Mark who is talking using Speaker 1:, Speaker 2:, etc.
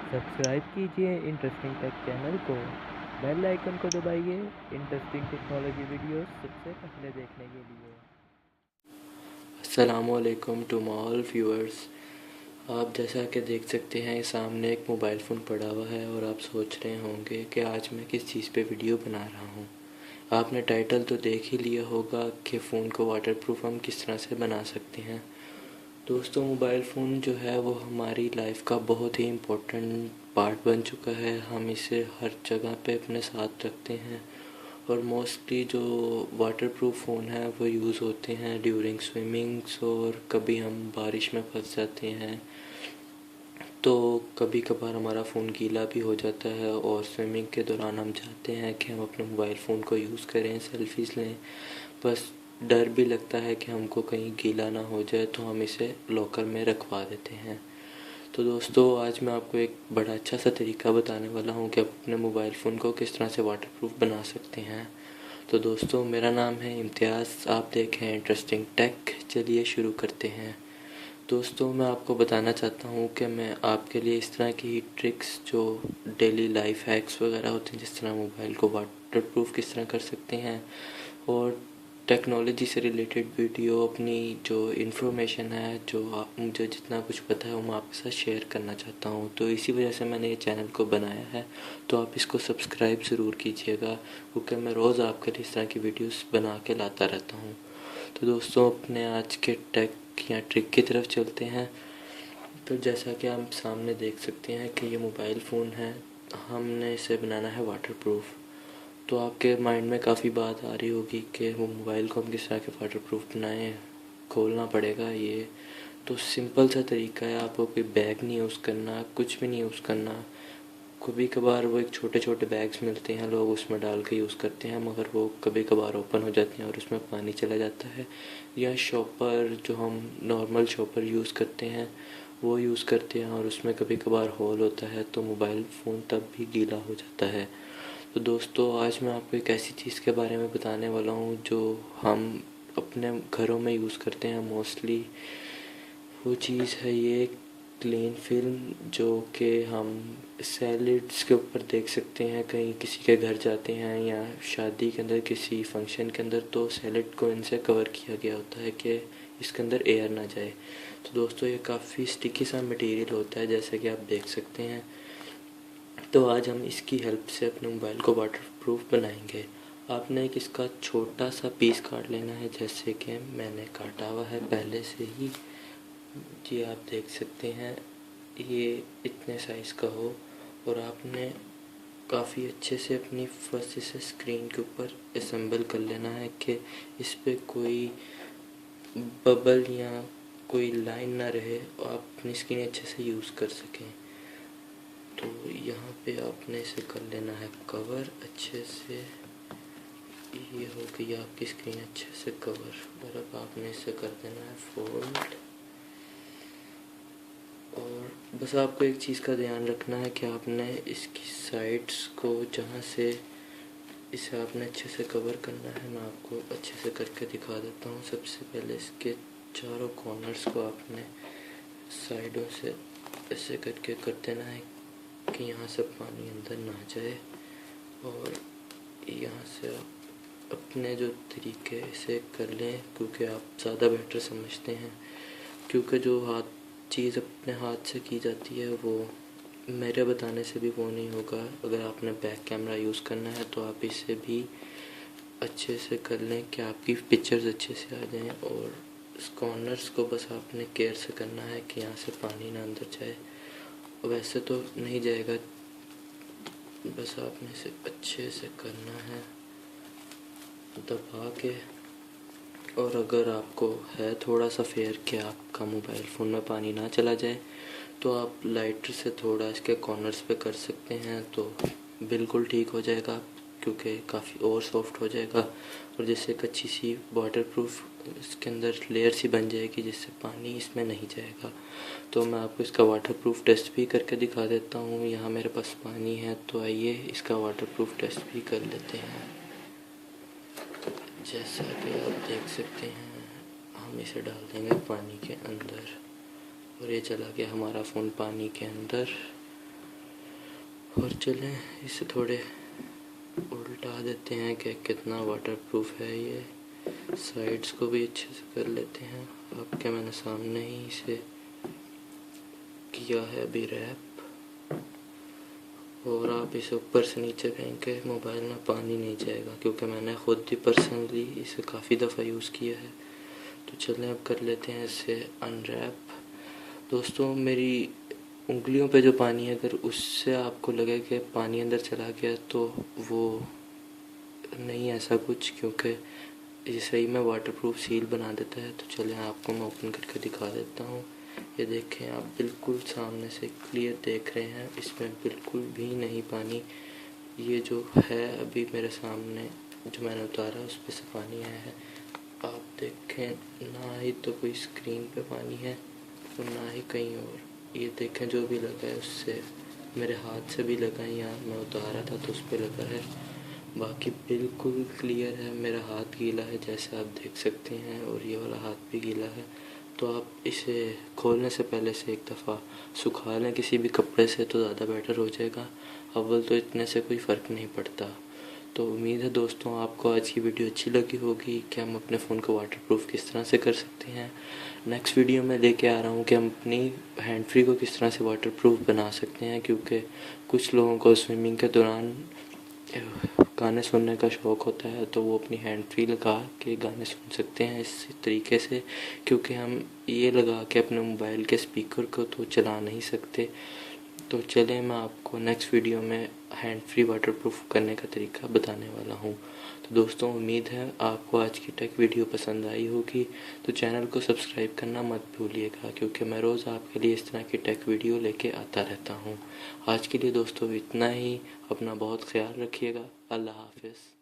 Speaker 1: Subscribe कीजिए interesting take channel को। Bell icon को दबाइए इंटरेस्टिंग टेक्नोलॉजी वीडियोस सबसे पहले देखने के लिए।
Speaker 2: अस्सलामुअलैकुम टू ऑल व्यूअर्स। आप जैसा कि देख सकते हैं सामने एक मोबाइल फ़ोन पड़ा हुआ है और आप सोच रहे होंगे कि आज मैं किस चीज़ पे वीडियो बना रहा हूँ। आपने टाइटल तो देख ही लिया होगा कि फ़ोन को वाटरप्रूफ हम किस तरह से बना सकते हैं। दोस्तों, मोबाइल फ़ोन जो है वो हमारी लाइफ का बहुत ही इम्पोर्टेंट पार्ट बन चुका है। हम इसे हर जगह पे अपने साथ रखते हैं और मोस्टली जो वाटरप्रूफ फ़ोन है वो यूज़ होते हैं ड्यूरिंग स्विमिंग्स, और कभी हम बारिश में फंस जाते हैं तो कभी कभार हमारा फ़ोन गीला भी हो जाता है और स्विमिंग के दौरान हम चाहते हैं कि हम अपने मोबाइल फ़ोन को यूज़ करें, सेल्फीज़ लें। बस डर भी लगता है कि हमको कहीं गीला ना हो जाए तो हम इसे लॉकर में रखवा देते हैं। तो दोस्तों, आज मैं आपको एक बड़ा अच्छा सा तरीका बताने वाला हूँ कि आप अपने मोबाइल फ़ोन को किस तरह से वाटरप्रूफ बना सकते हैं। तो दोस्तों, मेरा नाम है इम्तियाज़, आप देखें इंटरेस्टिंग टेक। चलिए शुरू करते हैं। दोस्तों, मैं आपको बताना चाहता हूँ कि मैं आपके लिए इस तरह की ट्रिक्स जो डेली लाइफ हैक्स वगैरह होते हैं, जिस तरह मोबाइल को वाटरप्रूफ किस तरह कर सकते हैं, और टेक्नोलॉजी से रिलेटेड वीडियो, अपनी जो इन्फॉर्मेशन है, जो मुझे जितना कुछ पता है वो मैं आपके साथ शेयर करना चाहता हूँ। तो इसी वजह से मैंने ये चैनल को बनाया है। तो आप इसको सब्सक्राइब ज़रूर कीजिएगा, क्योंकि मैं रोज़ आपके लिए इस तरह की वीडियोस बना के लाता रहता हूँ। तो दोस्तों, अपने आज के टेक या ट्रिक की तरफ चलते हैं। तो जैसा कि आप सामने देख सकते हैं कि ये मोबाइल फ़ोन है, हमने इसे बनाना है वाटरप्रूफ। तो आपके माइंड में काफ़ी बात आ रही होगी कि वो मोबाइल को हम किस तरह के वाटरप्रूफ बनाएं, खोलना पड़ेगा ये। तो सिंपल सा तरीका है, आपको कोई बैग नहीं यूज़ करना, कुछ भी नहीं यूज़ करना। कभी कभार वो एक छोटे छोटे बैग्स मिलते हैं, लोग उसमें डाल के यूज़ करते हैं, मगर वो कभी कभार ओपन हो जाते हैं और उसमें पानी चला जाता है। या शॉपर, जो हम नॉर्मल शॉपर यूज़ करते हैं वो यूज़ करते हैं और उसमें कभी कभार होल होता है, तो मोबाइल फ़ोन तब भी गीला हो जाता है। तो दोस्तों, आज मैं आपको एक ऐसी चीज़ के बारे में बताने वाला हूँ जो हम अपने घरों में यूज़ करते हैं मोस्टली। वो चीज़ है ये क्लीन फिल्म, जो कि हम सैलिड्स के ऊपर देख सकते हैं। कहीं किसी के घर जाते हैं या शादी के अंदर किसी फंक्शन के अंदर, तो सैलिड को इनसे कवर किया गया होता है कि इसके अंदर एयर ना जाए। तो दोस्तों, ये काफ़ी स्टिकी सा मटेरियल होता है, जैसे कि आप देख सकते हैं। तो आज हम इसकी हेल्प से अपने मोबाइल को वाटरप्रूफ बनाएंगे। आपने एक इसका छोटा सा पीस काट लेना है, जैसे कि मैंने काटा हुआ है पहले से ही। जी, आप देख सकते हैं ये इतने साइज़ का हो। और आपने काफ़ी अच्छे से अपनी फर्स्ट इसे स्क्रीन के ऊपर असेंबल कर लेना है कि इस पे कोई बबल या कोई लाइन ना रहे और आप अपनी स्क्रीन अच्छे से यूज़ कर सकें। तो यहाँ पे आपने इसे कर लेना है कवर अच्छे से। ये हो गई आपकी स्क्रीन अच्छे से कवर, और अब आपने इसे कर देना है फोल्ड। और बस आपको एक चीज़ का ध्यान रखना है कि आपने इसकी साइड्स को, जहाँ से इसे आपने अच्छे से कवर करना है, मैं आपको अच्छे से करके दिखा देता हूँ। सबसे पहले इसके चारों कॉर्नर्स को आपने साइडों से ऐसे करके कर देना है कि यहाँ से पानी अंदर ना जाए। और यहाँ से आप अपने जो तरीके से कर लें, क्योंकि आप ज़्यादा बेटर समझते हैं। क्योंकि जो हाथ चीज़ अपने हाथ से की जाती है वो मेरे बताने से भी वो नहीं होगा। अगर आपने बैक कैमरा यूज़ करना है तो आप इसे भी अच्छे से कर लें कि आपकी पिक्चर्स अच्छे से आ जाएं। और इस कॉर्नर्स को बस आपने केयर से करना है कि यहाँ से पानी ना अंदर जाए। वैसे तो नहीं जाएगा, बस आपने इसे अच्छे से करना है दबा के। और अगर आपको है थोड़ा सा फेयर कि आपका मोबाइल फ़ोन में पानी ना चला जाए, तो आप लाइटर से थोड़ा इसके कॉर्नर्स पे कर सकते हैं, तो बिल्कुल ठीक हो जाएगा, क्योंकि काफ़ी और सॉफ्ट हो जाएगा। और जिससे एक अच्छी सी वाटरप्रूफ इसके अंदर लेयर सी बन जाएगी, जिससे पानी इसमें नहीं जाएगा। तो मैं आपको इसका वाटरप्रूफ टेस्ट भी करके दिखा देता हूँ। यहाँ मेरे पास पानी है, तो आइए इसका वाटरप्रूफ टेस्ट भी कर लेते हैं। जैसा कि आप देख सकते हैं, हम इसे डाल देंगे पानी के अंदर और ये चला गया हमारा फ़ोन पानी के अंदर। और चलें इसे थोड़े उल्टा देते हैं कि कितना वाटरप्रूफ है ये। साइड्स को भी अच्छे से कर लेते हैं। आपके मैंने सामने ही इसे किया है अभी रैप, और आप इसे ऊपर से नीचे फेंके मोबाइल में पानी नहीं जाएगा, क्योंकि मैंने ख़ुद ही पर्सनली इसे काफ़ी दफ़ा यूज़ किया है। तो चलें अब कर लेते हैं इसे अनरैप। दोस्तों, मेरी उंगलियों पे जो पानी है, अगर उससे आपको लगे कि पानी अंदर चला गया तो वो नहीं ऐसा कुछ, क्योंकि ये सही में वाटरप्रूफ सील बना देता है। तो चलें आपको मैं ओपन करके दिखा देता हूँ। ये देखें, आप बिल्कुल सामने से क्लियर देख रहे हैं, इसमें बिल्कुल भी नहीं पानी। ये जो है अभी मेरे सामने जो मैंने उतारा उस पर से पानी आया है। आप देखें, ना ही तो कोई स्क्रीन पे पानी है और ना ही कहीं और। ये देखें, जो भी लगा है उससे मेरे हाथ से भी लगा है, यहाँ मैं उतारा था तो उस पर लगा है। बाकी बिल्कुल क्लियर है। मेरा हाथ गीला है जैसे आप देख सकते हैं, और ये वाला हाथ भी गीला है। तो आप इसे खोलने से पहले से एक दफ़ा सुखा लें किसी भी कपड़े से, तो ज़्यादा बेटर हो जाएगा। अव्वल तो इतने से कोई फ़र्क नहीं पड़ता। तो उम्मीद है दोस्तों आपको आज की वीडियो अच्छी लगी होगी कि हम अपने फ़ोन को वाटरप्रूफ किस तरह से कर सकते हैं। नेक्स्ट वीडियो में लेके आ रहा हूँ कि हम अपनी हैंड फ्री को किस तरह से वाटरप्रूफ बना सकते हैं, क्योंकि कुछ लोगों को स्विमिंग के दौरान गाने सुनने का शौक़ होता है, तो वो अपनी हैंड फ्री लगा के गाने सुन सकते हैं इस तरीके से, क्योंकि हम ये लगा के अपने मोबाइल के स्पीकर को तो चला नहीं सकते। तो चलें, मैं आपको नेक्स्ट वीडियो में हैंड फ्री वाटरप्रूफ करने का तरीका बताने वाला हूँ। तो दोस्तों, उम्मीद है आपको आज की टेक वीडियो पसंद आई होगी। तो चैनल को सब्सक्राइब करना मत भूलिएगा, क्योंकि मैं रोज़ आपके लिए इस तरह की टेक वीडियो लेके आता रहता हूँ। आज के लिए दोस्तों इतना ही। अपना बहुत ख्याल रखिएगा। अल्लाह हाफिज़।